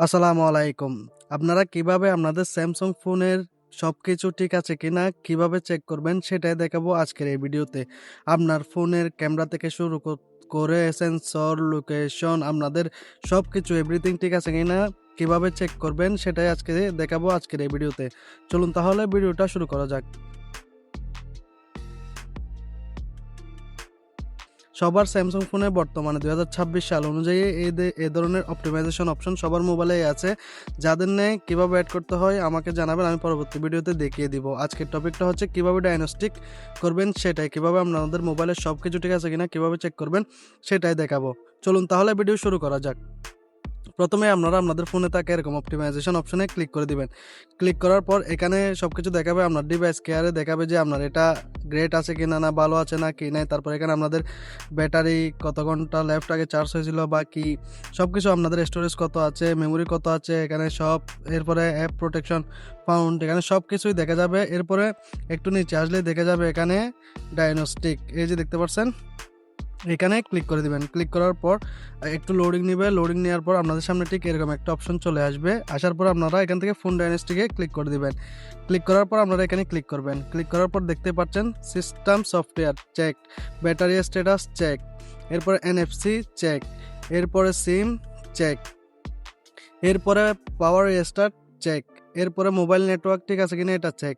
আসসালামু আলাইকুম। আপনারা কিভাবে আপনাদের স্যামসাং ফোনের সবকিছু ঠিক আছে কিনা কিভাবে চেক করবেন সেটাই দেখাবো আজকের এই ভিডিওতে। আপনার ফোনের ক্যামেরা থেকে শুরু করে সেন্সর, লোকেশন আপনাদের সবকিছু এভরিথিং ঠিক আছে কিনা কিভাবে চেক করবেন সেটাই আজকে দেখাবো আজকের এই ভিডিওতে। চলুন তাহলে ভিডিওটা শুরু করা যাক। সবার স্যামসাং ফোনে বর্তমানে ২০২৬ সাল অনুযায়ী এ ধরনের অপটিমাইজেশন অপশন সবার মোবাইলেই আছে। যাদের নেই কিভাবে অ্যাড করতে হয় আমাকে জানাবেন, আমি পরবর্তী ভিডিওতে দেখিয়ে দিব। আজকের টপিকটা হচ্ছে কিভাবে ডায়াগনস্টিক করবেন সেটাই। কিভাবে আপনাদের মোবাইলের সবকিছু ঠিক আছে কিনা কিভাবে চেক করবেন সেটাই দেখাবো। চলুন তাহলে ভিডিও শুরু করা যাক। প্রথমে আপনারা আপনাদের ফোনে থাকা এরকম অপটিমাইজেশন অপশনে ক্লিক করে দিবেন। ক্লিক করার পর এখানে সবকিছু দেখাবে, আপনার ডিভাইস কেয়ারে দেখাবে যে আপনার এটা গ্রেট আছে কিনা, না ভালো আছে না কি নাই। তারপর এখানে আপনাদের ব্যাটারি কত ঘন্টা লেফট আগে চার্জ হয়েছিল বা কি, সবকিছু আপনাদের স্টোরেজ কত আছে, মেমোরি কত আছে এখানে সব। এরপরে অ্যাপ প্রোটেকশন ফাউন্ড, এখানে সব কিছুই দেখা যাবে। এরপরে একটু নিচে আসলে দেখা যাবে এখানে ডায়াগনস্টিক, এই যে দেখতে পাচ্ছেন, এখানে ক্লিক করে দিবেন। ক্লিক করার পর একটু লোডিং নিবে। লোডিং নেওয়ার পর আপনাদের সামনে ঠিক এরকম একটা অপশন চলে আসবে। আসার পর আপনারা এখান থেকে ফোন ডায়াগনস্টিকে ক্লিক করে দিবেন। ক্লিক করার পর আপনারা এখানে ক্লিক করবেন। ক্লিক করার পর দেখতে পাচ্ছেন system software check, battery status check, এরপরে এনএফসি চেক, এরপরে সিম চেক, এরপরে পাওয়ার রেস্টার্ট চেক, এরপরে মোবাইল নেটওয়ার্ক ঠিক আছে কিনা এটা চেক,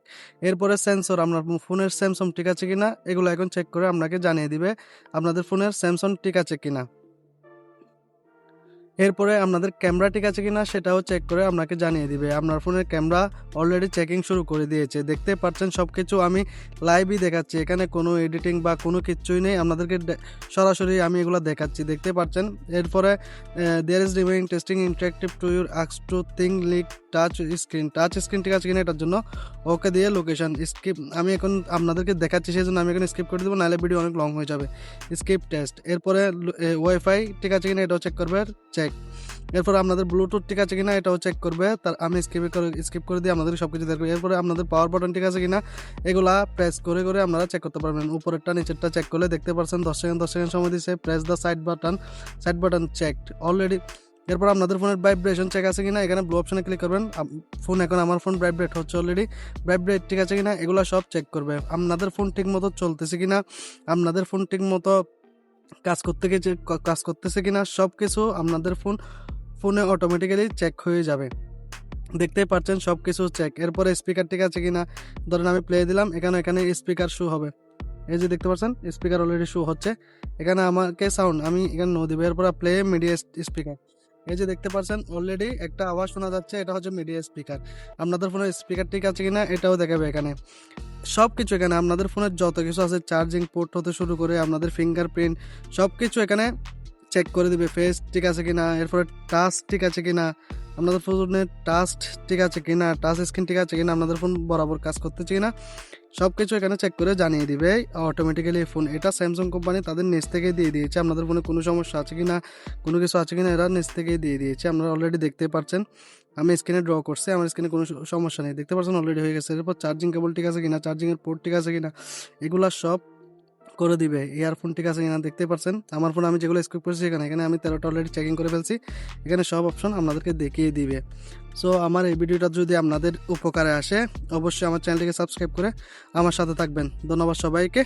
এরপরে সেন্সর আপনার ফোনের স্যামসাং ঠিক আছে কিনা এগুলো এখন চেক করে আপনাকে জানিয়ে দিবে আপনাদের ফোনের স্যামসাং ঠিক আছে কিনা। এরপরে আপনাদের ক্যামেরা ঠিক আছে কিনা সেটাও চেক করে আপনাকে জানিয়ে দিবে। আপনার ফোনের ক্যামেরা অলরেডি চেকিং শুরু করে দিয়েছে, দেখতে পাচ্ছেন সব কিছু আমি লাইভই দেখাচ্ছি, এখানে কোনো এডিটিং বা কোনো কিছুই নেই, আপনাদেরকে সরাসরি আমি এগুলো দেখাচ্ছি, দেখতে পাচ্ছেন। এরপরে there is remaining testing interactive to your asks to thing like touch screen, touch screen ঠিক আছে কিনা এটার জন্য ওকে দিয়ে লোকেশন স্কিপ, আমি এখন আপনাদেরকে দেখাচ্ছি সেই জন্য আমি এখন স্কিপ করে দেবো, নাহলে ভিডিও অনেক লং হয়ে যাবে। স্কিপ টেস্ট, এরপরে ওয়াইফাই ঠিক আছে কিনা এটাও চেক করবে, চেক। এরপর আপনাদের ব্লুটুথ ঠিক আছে কিনা এটাও চেক করবে, তার আমি স্কিপ করে দিয়ে আপনাদের সব কিছু দেখবো। এরপরে আপনাদের পাওয়ার বাটন ঠিক আছে কিনা এগুলা প্রেস করে করে আপনারা চেক করতে পারবেন। উপরেরটা নিচেরটা চেক করলে দেখতে পাচ্ছেন 10 সেকেন্ড সময় দিচ্ছে। Press the side button checked already. এরপর আপনাদের ফোনের ভাইব্রেশন চেক আছে কিনা এখানে ব্লু অপশনে ক্লিক করবেন। ফোন এখন আমার ফোন ভাইব্রেট হচ্ছে অলরেডি, ভাইব্রেট ঠিক আছে কিনা এগুলো সব চেক করবে। আপনাদের ফোন ঠিক মতো চলতেছে কিনা, আপনাদের ফোন ঠিক মতো কাজ করতেছে কিনা সব কিছু আপনাদের ফোনে অটোমেটিক্যালি চেক হয়ে যাবে, দেখতেই পাচ্ছেন সব কিছু চেক। এরপরে স্পিকার ঠিক আছে কিনা, ধরেন আমি প্লে দিলাম, এখানে স্পিকার শো হবে, এই যে দেখতে পাচ্ছেন স্পিকার অলরেডি শো হচ্ছে। এখানে আমাকে সাউন্ড আমি এখানে নো দিব, এরপর প্লে মিডিয়া স্পিকার, এই যে দেখতে পাচ্ছেন অলরেডি একটা আওয়াজ শোনা যাচ্ছে, এটা হচ্ছে মিডিয়া স্পিকার। আপনাদের ফোনের স্পিকার ঠিক আছে কিনা এটাও দেখাবে এখানে সব কিছু। এখানে আপনাদের ফোনের যত কিছু আছে চার্জিং পোর্ট হতে শুরু করে আপনাদের ফিঙ্গারপ্রিন্ট সব কিছু এখানে চেক করে দিবে। ফেস ঠিক আছে কিনা, এরপরে টাচ ঠিক আছে কিনা, আপনাদের ফোনের টাচ ঠিক আছে কিনা, টাচ স্ক্রিন ঠিক আছে কিনা, আপনাদের ফোন বরাবর কাজ করতেছে কিনা সব কিছু এখানে চেক করে জানিয়ে দিবে অটোমেটিক্যালি ফোন। এটা স্যামসাং কোম্পানি তাদের নিচ থেকে দিয়ে দিয়েছে, আপনাদের ফোনে কোনো সমস্যা আছে কিনা কোনো কিছু আছে কিনা এরা নিচ থেকেই দিয়ে দিয়েছে। আপনারা অলরেডি দেখতে পাচ্ছেন, আমি স্ক্রিনে ড্র করছি, আমার স্ক্রিনে কোনো সমস্যা নেই, দেখতে পাচ্ছেন অলরেডি হয়ে গেছে। এরপর চার্জিং কেবল ঠিক আছে কিনা, চার্জিংয়ের পোর্ট ঠিক আছে কিনা এগুলা সব করে দিবে। ইয়ারফোন ঠিক আছে কিনা দেখতে পাচ্ছেন, আমার ফোন আমি যেগুলো স্কিপ করেছি এখানে আমি 13টা অলরেডি চেকিং করে ফেলছি, এখানে সব অপশন আপনাদেরকে দেখিয়ে দিবে। সো আমার এই ভিডিওটা যদি আপনাদের উপকারে আসে অবশ্যই আমার চ্যানেলটিকে সাবস্ক্রাইব করে আমার সাথে থাকবেন। ধন্যবাদ সবাইকে।